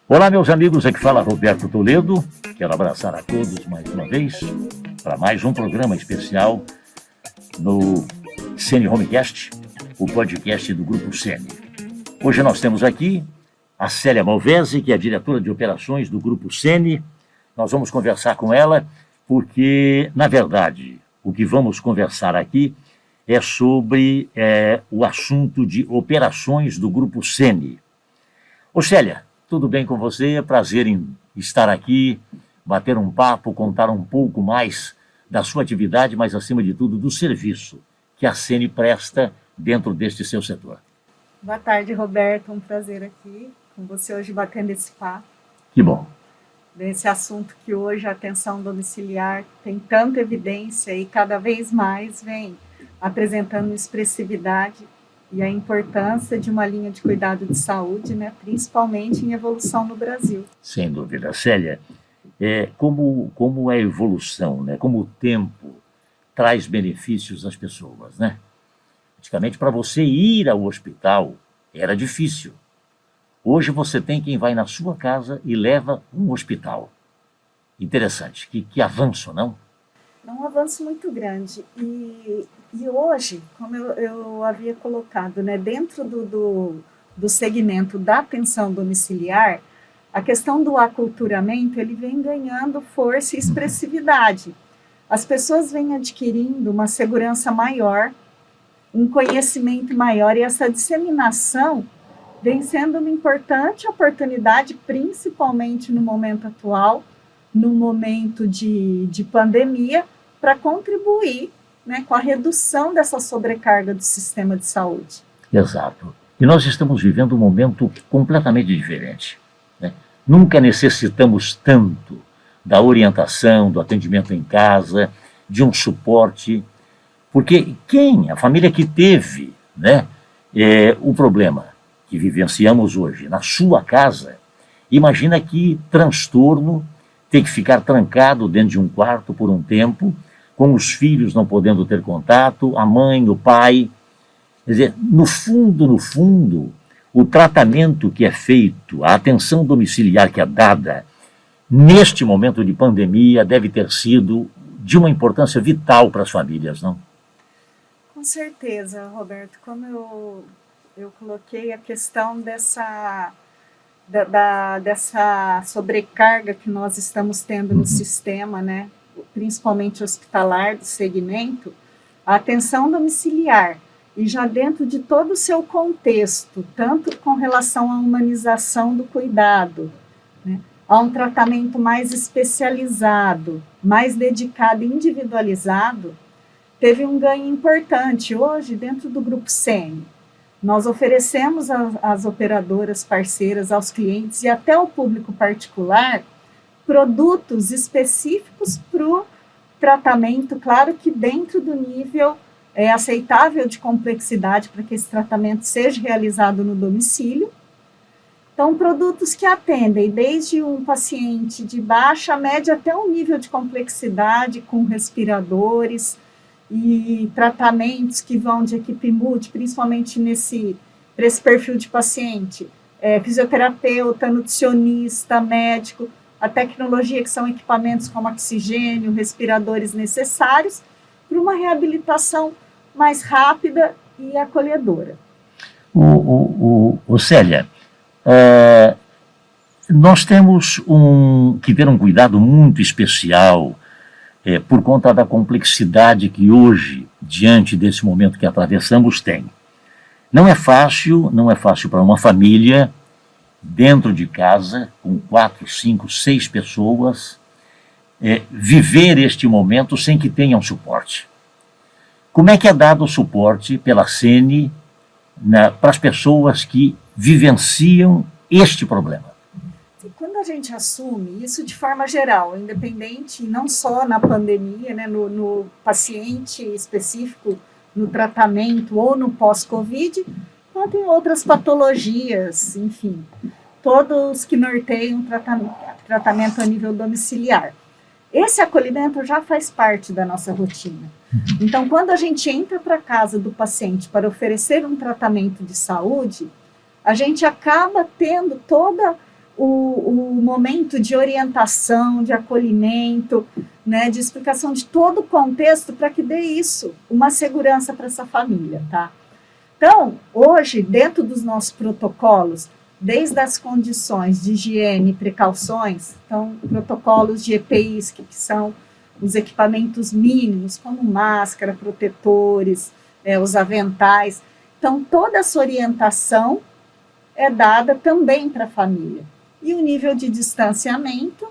Olá, meus amigos, aqui fala Roberto Toledo. Quero abraçar a todos mais uma vez para mais um programa especial no Sene Homecast, o podcast do Grupo Sene. Hoje nós temos aqui a Célia Malvese, que é a diretora de operações do Grupo Sene. Nós vamos conversar com ela porque, na verdade, o que vamos conversar aqui é sobre o assunto de operações do Grupo Sene. Ô Célia, tudo bem com você? É prazer em estar aqui, bater um papo, contar um pouco mais da sua atividade, mas acima de tudo do serviço que a Sene presta dentro deste seu setor. Boa tarde, Roberto. Um prazer aqui com você hoje batendo esse papo. Que bom. Desse assunto que hoje a atenção domiciliar tem tanta evidência e cada vez mais vem apresentando expressividade e a importância de uma linha de cuidado de saúde, né, principalmente em evolução no Brasil. Sem dúvida. Célia, como é a evolução, né? Como o tempo traz benefícios às pessoas, né? Antigamente, para você ir ao hospital, era difícil. Hoje você tem quem vai na sua casa e leva um hospital. Interessante, que avanço, não? É um avanço muito grande. E hoje, como eu havia colocado, né, dentro do segmento da atenção domiciliar, a questão do aculturamento ele vem ganhando força e expressividade. As pessoas vêm adquirindo uma segurança maior, um conhecimento maior, e essa disseminação vem sendo uma importante oportunidade, principalmente no momento atual, no momento de pandemia, para contribuir, né, com a redução dessa sobrecarga do sistema de saúde. Exato. E nós estamos vivendo um momento completamente diferente, né? Nunca necessitamos tanto da orientação, do atendimento em casa, de um suporte, porque a família que teve, né, o problema que vivenciamos hoje na sua casa, imagina que transtorno ter que ficar trancado dentro de um quarto por um tempo, com os filhos não podendo ter contato, a mãe, o pai. Quer dizer, no fundo, o tratamento que é feito, a atenção domiciliar que é dada neste momento de pandemia deve ter sido de uma importância vital para as famílias, não? Com certeza, Roberto. Como eu coloquei a questão dessa sobrecarga que nós estamos tendo no sistema, né, principalmente hospitalar, do segmento, a atenção domiciliar, e já dentro de todo o seu contexto, tanto com relação à humanização do cuidado, né, a um tratamento mais especializado, mais dedicado, individualizado, teve um ganho importante. Hoje, dentro do Grupo Sene, nós oferecemos às operadoras parceiras, aos clientes e até ao público particular, produtos específicos para o tratamento, claro que dentro do nível aceitável de complexidade para que esse tratamento seja realizado no domicílio. Então, produtos que atendem desde um paciente de baixa, média, até um nível de complexidade, com respiradores e tratamentos que vão de equipe multi, principalmente para esse perfil de paciente, fisioterapeuta, nutricionista, médico, a tecnologia que são equipamentos como oxigênio, respiradores necessários para uma reabilitação mais rápida e acolhedora. Célia, nós temos que ter um cuidado muito especial por conta da complexidade que hoje, diante desse momento que atravessamos, tem. Não é fácil para uma família dentro de casa, com 4, 5, 6 pessoas, viver este momento sem que tenham suporte. Como é que é dado o suporte pela Sene para as pessoas que vivenciam este problema? Quando a gente assume isso de forma geral, independente, não só na pandemia, né, no paciente específico, no tratamento ou no pós-Covid, quanto em outras patologias, enfim, todos que norteiam tratamento a nível domiciliar. esse acolhimento já faz parte da nossa rotina. Então, quando a gente entra para a casa do paciente para oferecer um tratamento de saúde, a gente acaba tendo todo o momento de orientação, de acolhimento, né, de explicação de todo o contexto para que dê isso, uma segurança para essa família, tá? Então, hoje, dentro dos nossos protocolos, desde as condições de higiene e precauções, então, protocolos de EPIs, que são os equipamentos mínimos, como máscara, protetores, os aventais. Então, toda essa orientação é dada também para a família. E o nível de distanciamento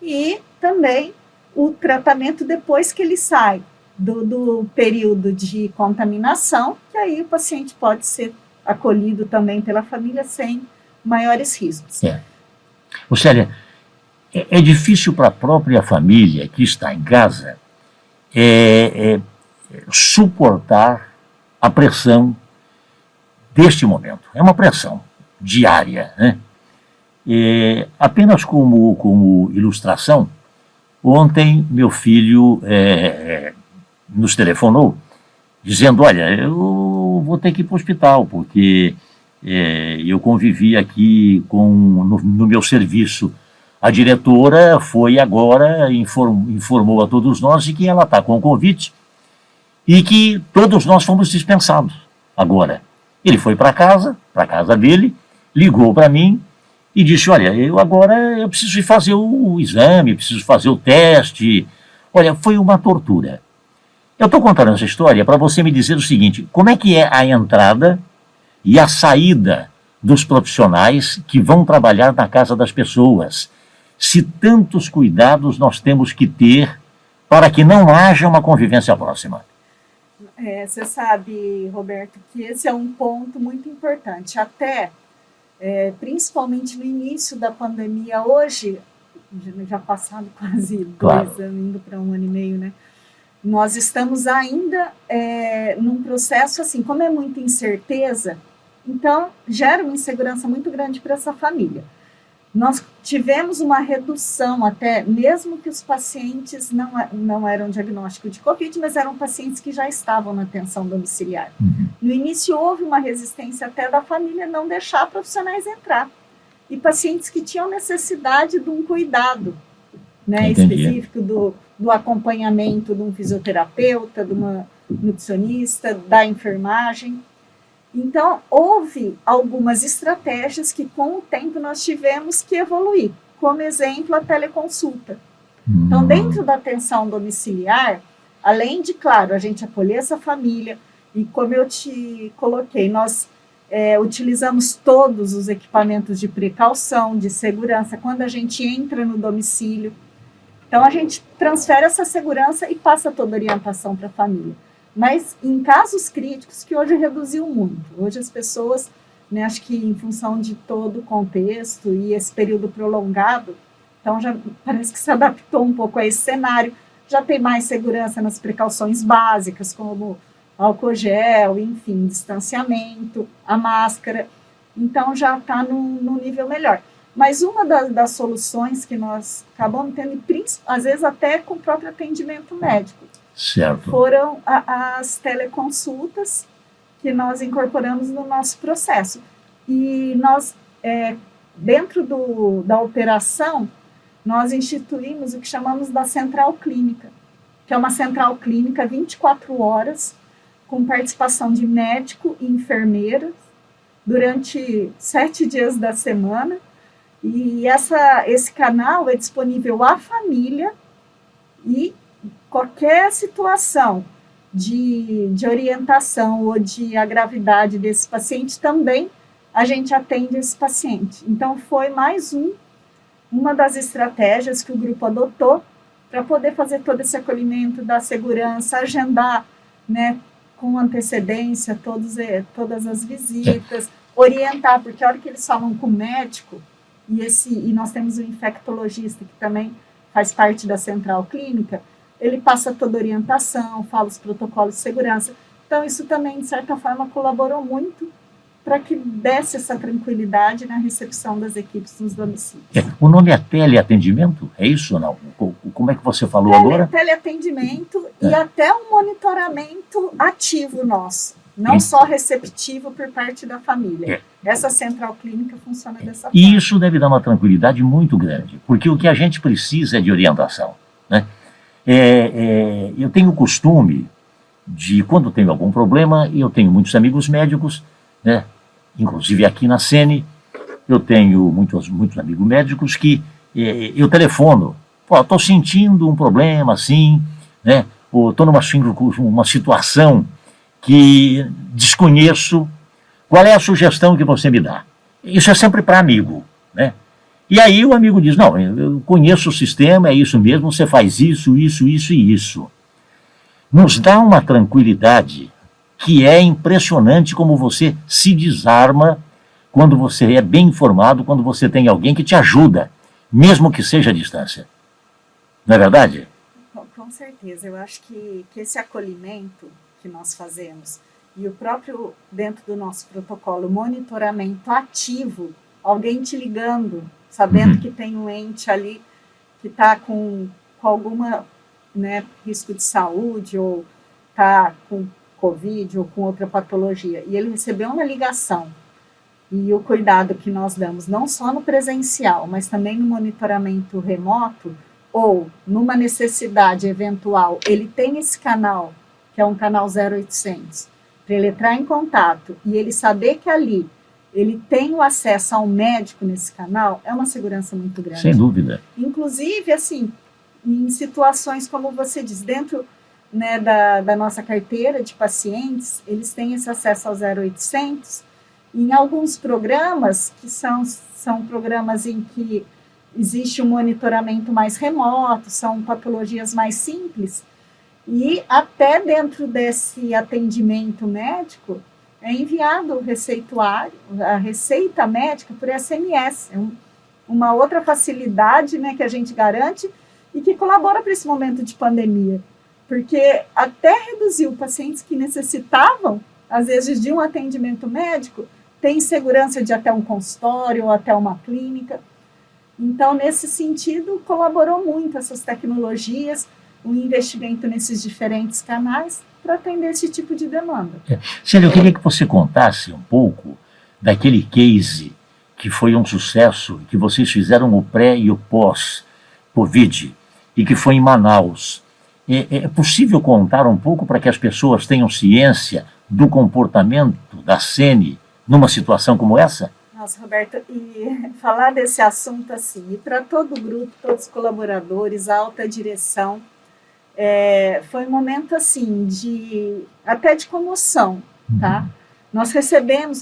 e também o tratamento depois que ele sai do período de contaminação, que aí o paciente pode ser acolhido também pela família sem maiores riscos. Ô Célia, é difícil para a própria família que está em casa suportar a pressão deste momento. É uma pressão diária, né? Apenas como ilustração, ontem meu filho nos telefonou dizendo, olha, eu vou ter que ir para o hospital, porque eu convivi aqui no meu serviço. A diretora foi agora, informou a todos nós de que ela está com o Covid e que todos nós fomos dispensados agora. Ele foi para casa dele, ligou para mim e disse, olha, eu preciso ir fazer o exame, preciso fazer o teste. Olha, foi uma tortura. Eu estou contando essa história para você me dizer o seguinte, como é que é a entrada e a saída dos profissionais que vão trabalhar na casa das pessoas? Se tantos cuidados nós temos que ter para que não haja uma convivência próxima. Você sabe, Roberto, que esse é um ponto muito importante. Até, principalmente no início da pandemia, hoje, já passado quase 2 anos, indo para 1 ano e meio, né? Nós estamos ainda num processo assim, como é muita incerteza, então gera uma insegurança muito grande para essa família. Nós tivemos uma redução até, mesmo que os pacientes não eram diagnóstico de Covid, mas eram pacientes que já estavam na atenção domiciliar. No início houve uma resistência até da família não deixar profissionais entrar. E pacientes que tinham necessidade de um cuidado, né, específico do acompanhamento de um fisioterapeuta, de uma nutricionista, da enfermagem. Então, houve algumas estratégias que, com o tempo, nós tivemos que evoluir. Como exemplo, a teleconsulta. Então, dentro da atenção domiciliar, além de, claro, a gente acolher essa família, e como eu te coloquei, nós utilizamos todos os equipamentos de precaução, de segurança, quando a gente entra no domicílio. Então, a gente transfere essa segurança e passa toda a orientação para a família. Mas em casos críticos, que hoje reduziu muito. Hoje as pessoas, né, acho que em função de todo o contexto e esse período prolongado, então já parece que se adaptou um pouco a esse cenário, já tem mais segurança nas precauções básicas, como álcool gel, enfim, distanciamento, a máscara, então já está num nível melhor. Mas uma das soluções que nós acabamos tendo, às vezes até com o próprio atendimento médico, certo, foram as teleconsultas que nós incorporamos no nosso processo. E nós, dentro da operação, nós instituímos o que chamamos da central clínica, que é uma central clínica 24 horas, com participação de médico e enfermeira, durante 7 dias da semana. E esse canal é disponível à família e qualquer situação de orientação ou de a gravidade desse paciente, também a gente atende esse paciente. Então, foi mais uma das estratégias que o grupo adotou para poder fazer todo esse acolhimento da segurança, agendar, né, com antecedência todas as visitas, orientar, porque a hora que eles falam com o médico, e nós temos um infectologista que também faz parte da central clínica, ele passa toda a orientação, fala os protocolos de segurança. Então, isso também, de certa forma, colaborou muito para que desse essa tranquilidade na recepção das equipes nos domicílios. O nome é teleatendimento? É isso ou não? Como é que você falou agora? Teleatendimento e até um monitoramento ativo nosso, não só receptivo por parte da família. Essa central clínica funciona dessa forma. E isso deve dar uma tranquilidade muito grande, porque o que a gente precisa é de orientação, né? Eu tenho o costume de, quando tenho algum problema, eu tenho muitos amigos médicos, né? Inclusive aqui na Sene, eu tenho muitos amigos médicos que eu telefono. Estou sentindo um problema assim, né? Estou numa situação que desconheço. Qual é a sugestão que você me dá? Isso é sempre para amigo, né? E aí o amigo diz, não, eu conheço o sistema, é isso mesmo, você faz isso, isso, isso e isso. Nos dá uma tranquilidade que é impressionante como você se desarma quando você é bem informado, quando você tem alguém que te ajuda, mesmo que seja à distância. Não é verdade? Com certeza. Eu acho que esse acolhimento que nós fazemos e o próprio, dentro do nosso protocolo, monitoramento ativo, alguém te ligando, sabendo que tem um ente ali que está com alguma, né, risco de saúde ou está com Covid ou com outra patologia, e ele recebeu uma ligação, e o cuidado que nós damos, não só no presencial, mas também no monitoramento remoto, ou numa necessidade eventual, ele tem esse canal, que é um canal 0800, para ele entrar em contato, e ele saber que ali ele tem o acesso ao médico nesse canal, é uma segurança muito grande. Sem dúvida. Inclusive, assim, em situações, como você diz, dentro, né, da nossa carteira de pacientes, eles têm esse acesso ao 0800. Em alguns programas, que são programas em que existe um monitoramento mais remoto, são patologias mais simples, e até dentro desse atendimento médico, é enviado o receituário, a receita médica por SMS, uma outra facilidade, né, que a gente garante e que colabora para esse momento de pandemia, porque até reduziu pacientes que necessitavam, às vezes, de um atendimento médico, tem segurança de até um consultório ou até uma clínica. Então, nesse sentido, colaborou muito essas tecnologias, o investimento nesses diferentes canais para atender esse tipo de demanda. Célia, eu queria que você contasse um pouco daquele case que foi um sucesso, que vocês fizeram o pré e o pós-Covid, e que foi em Manaus. É possível contar um pouco para que as pessoas tenham ciência do comportamento da Sene numa situação como essa? Nossa, Roberto, e falar desse assunto assim, e para todo o grupo, todos os colaboradores, a alta direção, foi um momento assim, até de comoção, tá? Nós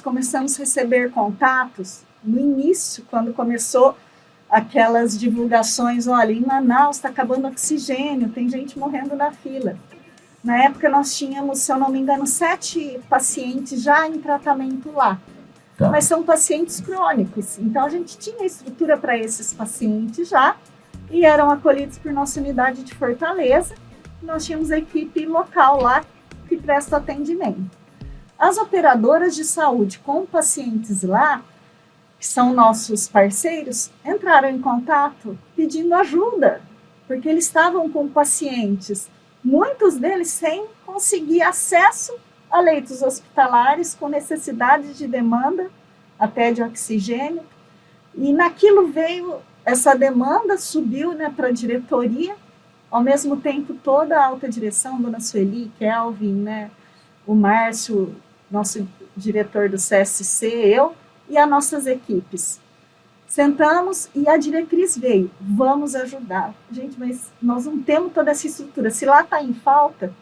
começamos a receber contatos no início, quando começou aquelas divulgações, olha, em Manaus está acabando oxigênio, tem gente morrendo na fila. Na época nós tínhamos, se eu não me engano, 7 pacientes já em tratamento lá. Tá. Mas são pacientes crônicos, então a gente tinha estrutura para esses pacientes já, e eram acolhidos por nossa unidade de Fortaleza. Nós tínhamos a equipe local lá que presta atendimento. As operadoras de saúde com pacientes lá, que são nossos parceiros, entraram em contato pedindo ajuda, porque eles estavam com pacientes, muitos deles sem conseguir acesso a leitos hospitalares, com necessidade de demanda até de oxigênio, e naquilo veio, essa demanda subiu, né, para a diretoria, ao mesmo tempo toda a alta direção, dona Sueli, Kelvin, né, o Márcio, nosso diretor do CSC, eu e as nossas equipes. Sentamos e a diretriz veio, vamos ajudar. Gente, mas nós não temos toda essa estrutura, se lá está em falta,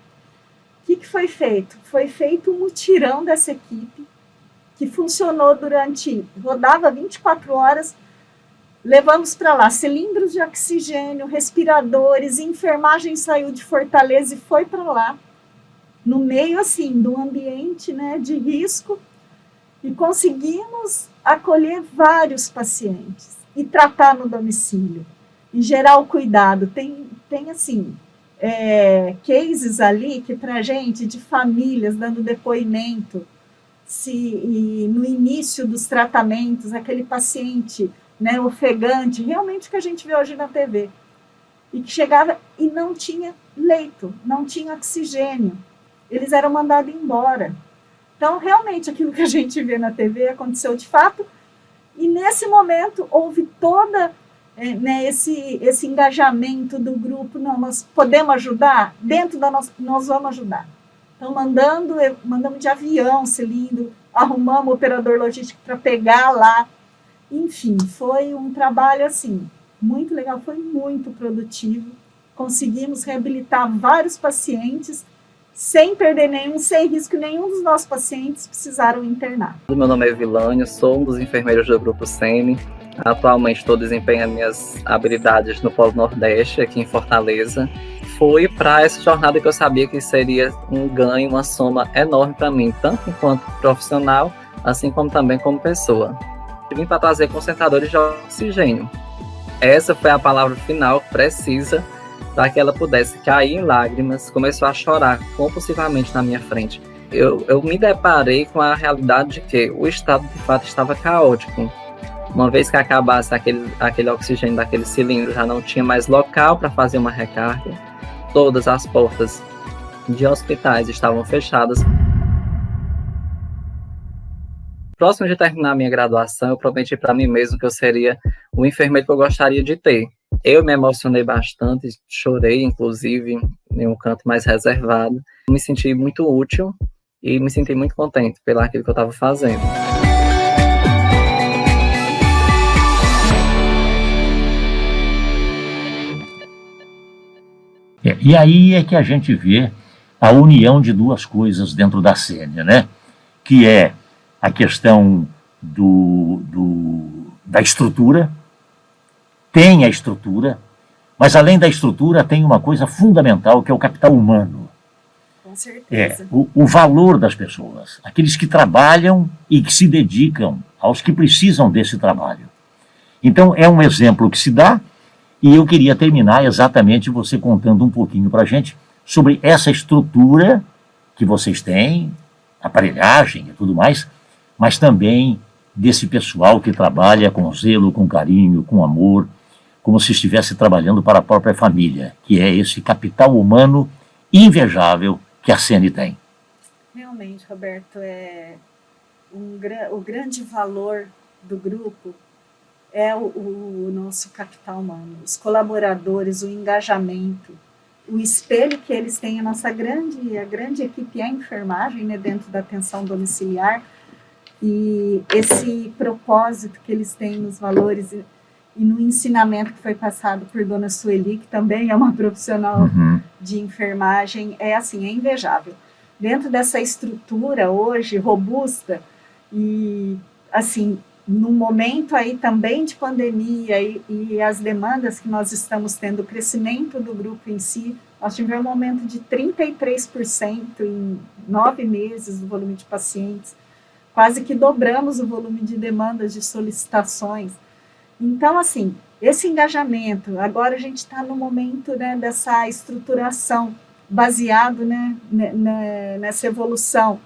o que foi feito? Foi feito um mutirão dessa equipe, que funcionou rodava 24 horas, levamos para lá cilindros de oxigênio, respiradores, enfermagem saiu de Fortaleza e foi para lá, no meio assim, de um ambiente, né, de risco, e conseguimos acolher vários pacientes e tratar no domicílio, e gerar o cuidado. Tem assim, cases ali que para a gente, de famílias dando depoimento, e no início dos tratamentos, aquele paciente, né, ofegante, realmente o que a gente vê hoje na TV, e que chegava e não tinha leito, não tinha oxigênio, eles eram mandados embora. Então, realmente, aquilo que a gente vê na TV aconteceu de fato, e nesse momento houve toda, né, esse engajamento do grupo. Não, nós podemos ajudar, dentro da nossa, nós vamos ajudar. Então, mandamos de avião cilindro, arrumamos o operador logístico para pegar lá. Enfim, foi um trabalho assim, muito legal, foi muito produtivo. Conseguimos reabilitar vários pacientes, sem perder nenhum, sem risco nenhum dos nossos pacientes precisaram internar. Meu nome é Vilânio, sou um dos enfermeiros do Grupo Sene. Atualmente estou desempenhando minhas habilidades no Polo Nordeste, aqui em Fortaleza. Foi para essa jornada que eu sabia que seria um ganho, uma soma enorme para mim, tanto enquanto profissional, assim como também como pessoa. Eu vim para trazer concentradores de oxigênio. Essa foi a palavra final precisa para que ela pudesse cair em lágrimas, começou a chorar compulsivamente na minha frente. Eu me deparei com a realidade de que o estado de fato estava caótico. Uma vez que acabasse aquele oxigênio daquele cilindro, já não tinha mais local para fazer uma recarga. Todas as portas de hospitais estavam fechadas. Próximo de terminar minha graduação, eu prometi para mim mesmo que eu seria o enfermeiro que eu gostaria de ter. Eu me emocionei bastante, chorei, inclusive, em um canto mais reservado. Me senti muito útil e me senti muito contente pelo aquilo que eu estava fazendo. E aí é que a gente vê a união de duas coisas dentro da Sene, né? Que é a questão da estrutura. Tem a estrutura, mas além da estrutura tem uma coisa fundamental, que é o capital humano. Com certeza. O valor das pessoas, aqueles que trabalham e que se dedicam aos que precisam desse trabalho. Então é um exemplo que se dá, e eu queria terminar exatamente você contando um pouquinho para a gente sobre essa estrutura que vocês têm, aparelhagem e tudo mais, mas também desse pessoal que trabalha com zelo, com carinho, com amor, como se estivesse trabalhando para a própria família, que é esse capital humano invejável que a Sene tem. Realmente, Roberto, o grande valor do grupo é o nosso capital humano, os colaboradores, o engajamento, o espelho que eles têm. A grande equipe é a enfermagem, né, dentro da atenção domiciliar, e esse propósito que eles têm nos valores e no ensinamento que foi passado por Dona Sueli, que também é uma profissional de enfermagem, é invejável. Dentro dessa estrutura hoje robusta e assim, no momento aí também de pandemia e as demandas que nós estamos tendo, o crescimento do grupo em si, nós tivemos um aumento de 33% em 9 meses do volume de pacientes, quase que dobramos o volume de demandas de solicitações. Então, assim, esse engajamento, agora a gente está no momento, né, dessa estruturação, baseado, né, nessa evolução,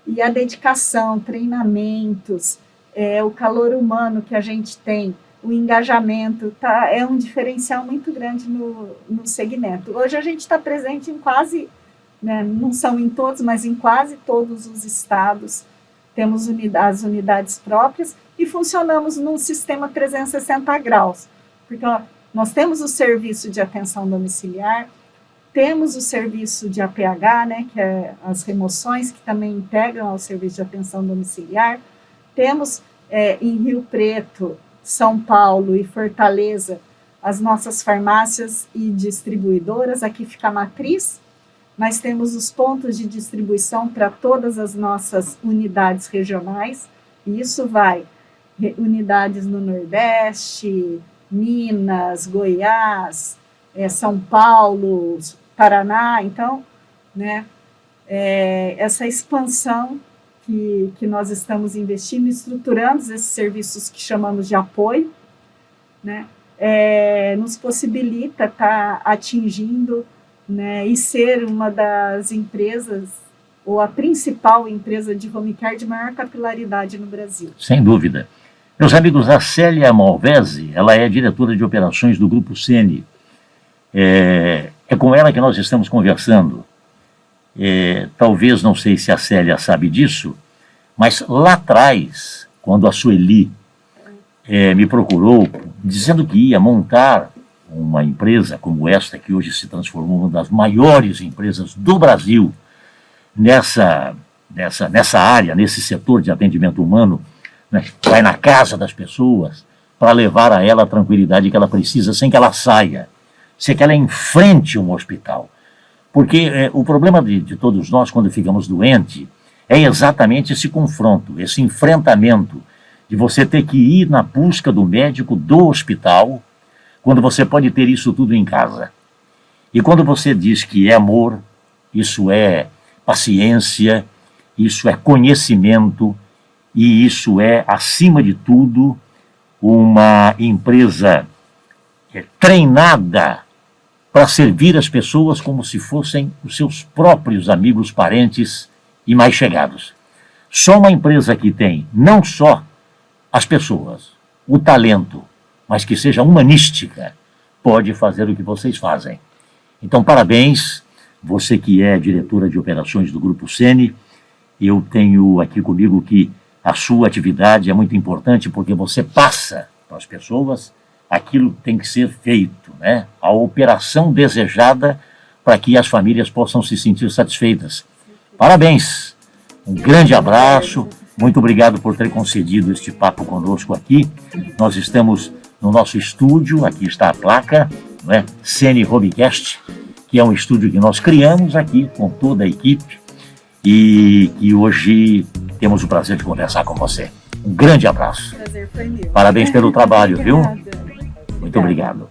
e a dedicação, treinamentos, o calor humano que a gente tem, o engajamento, é um diferencial muito grande no segmento. Hoje a gente está presente em quase, né, não são em todos, mas em quase todos os estados, temos as unidades próprias e funcionamos num sistema 360 graus, porque nós temos o serviço de atenção domiciliar, temos o serviço de APH, né, que é as remoções, que também integram ao serviço de atenção domiciliar, temos em Rio Preto, São Paulo e Fortaleza as nossas farmácias e distribuidoras, aqui fica a matriz, mas temos os pontos de distribuição para todas as nossas unidades regionais, e isso vai unidades no Nordeste, Minas, Goiás, São Paulo, Paraná. Então, né, essa expansão que nós estamos investindo, estruturando esses serviços que chamamos de apoio, né, nos possibilita estar atingindo, né, e ser uma das empresas ou a principal empresa de home care de maior capilaridade no Brasil. Sem dúvida. Meus amigos, a Célia Malvese, ela é diretora de operações do Grupo Seni. É com ela que nós estamos conversando. Talvez, não sei se a Célia sabe disso, mas lá atrás, quando a Sueli me procurou, dizendo que ia montar uma empresa como esta, que hoje se transformou em uma das maiores empresas do Brasil, nessa área, nesse setor de atendimento humano, né, vai na casa das pessoas para levar a ela a tranquilidade que ela precisa, sem que ela saia, sem que ela enfrente um hospital. Porque o problema de todos nós, quando ficamos doentes, é exatamente esse confronto, esse enfrentamento de você ter que ir na busca do médico do hospital, quando você pode ter isso tudo em casa. E quando você diz que é amor, isso é paciência, isso é conhecimento, e isso é, acima de tudo, uma empresa treinada para servir as pessoas como se fossem os seus próprios amigos, parentes e mais chegados. Só uma empresa que tem não só as pessoas, o talento, mas que seja humanística, pode fazer o que vocês fazem. Então, parabéns, você que é diretora de operações do Grupo Seni. Eu tenho aqui comigo que a sua atividade é muito importante porque você passa para as pessoas aquilo que tem que ser feito, né? A operação desejada para que as famílias possam se sentir satisfeitas. Parabéns, um grande abraço, muito obrigado por ter concedido este papo conosco aqui. Nós estamos no nosso estúdio, aqui está a placa, não é? Seni Homecast, que é um estúdio que nós criamos aqui com toda a equipe e que hoje temos o prazer de conversar com você. Um grande abraço. O prazer foi meu. Parabéns pelo trabalho, viu? Obrigada. Muito obrigado.